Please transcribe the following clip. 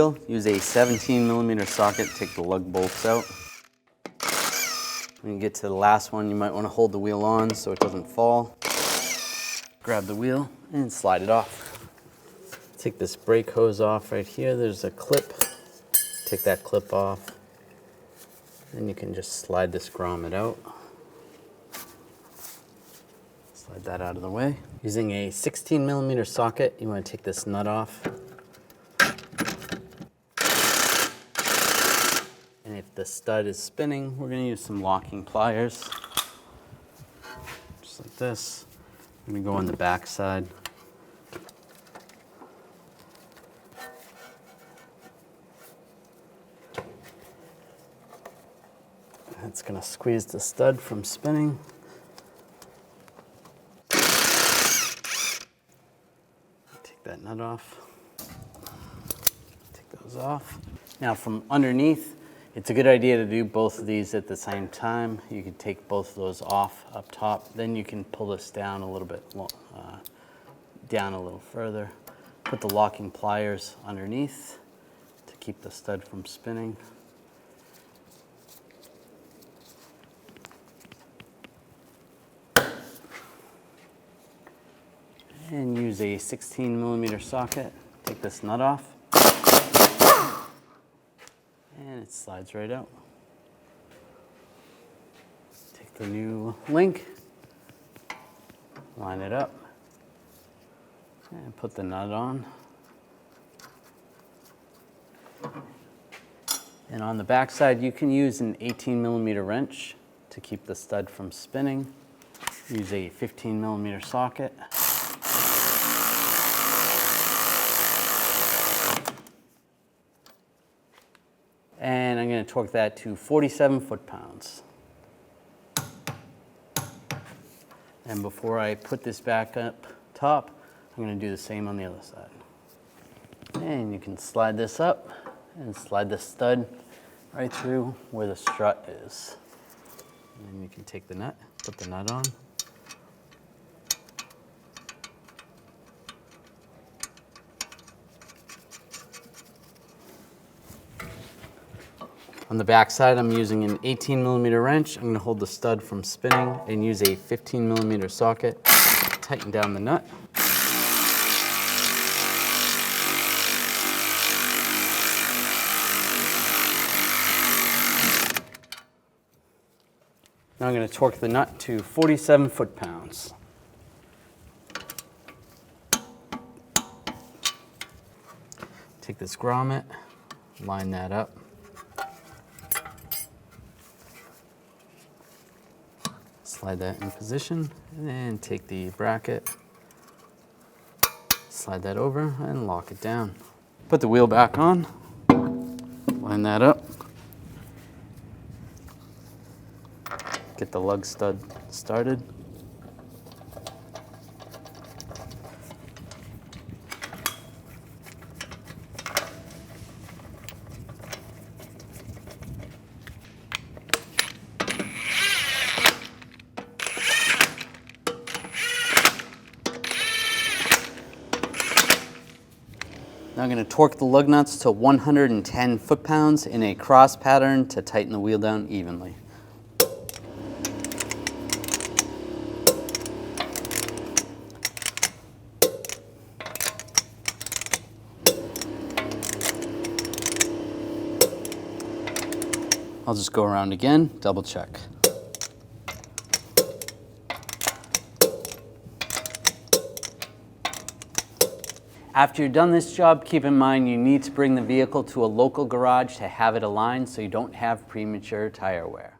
wheel, use a 17mm socket, take the lug bolts out. When you get to the last one, you might want to hold the wheel on so it doesn't fall. Grab the wheel and slide it off. Take this brake hose off right here. There's a clip. Take that clip off. Then you can just slide this grommet out. Slide that out of the way. Using a 16mm socket, you want to take this nut off. And if the stud is spinning, we're going to use some locking pliers. Just like this. I'm going to go on the back side. It's going to squeeze the stud from spinning. Take that nut off. Take those off. Now from underneath, it's a good idea to do both of these at the same time. You can take both of those off up top. Then you can pull this down a little bit, down a little further. Put the locking pliers underneath to keep the stud from spinning. And use a 16mm socket. Take this nut off. And it slides right out. Take the new link, line it up, and put the nut on. And on the back side, you can use an 18mm wrench to keep the stud from spinning. Use a 15mm socket. And I'm going to torque that to 47 foot-pounds. And before I put this back up top, I'm going to do the same on the other side. And you can slide this up and slide the stud right through where the strut is. And then you can take the nut, put the nut on. On the back side, I'm using an 18mm wrench. I'm going to hold the stud from spinning and use a 15mm socket. Tighten down the nut. Now I'm going to torque the nut to 47 foot-pounds. Take this grommet, line that up. Slide that in position, and then take the bracket, slide that over, and lock it down. Put the wheel back on, line that up, get the lug stud started. Now I'm going to torque the lug nuts to 110 foot-pounds in a cross pattern to tighten the wheel down evenly. I'll just go around again, double check. After you're done this job, keep in mind you need to bring the vehicle to a local garage to have it aligned so you don't have premature tire wear.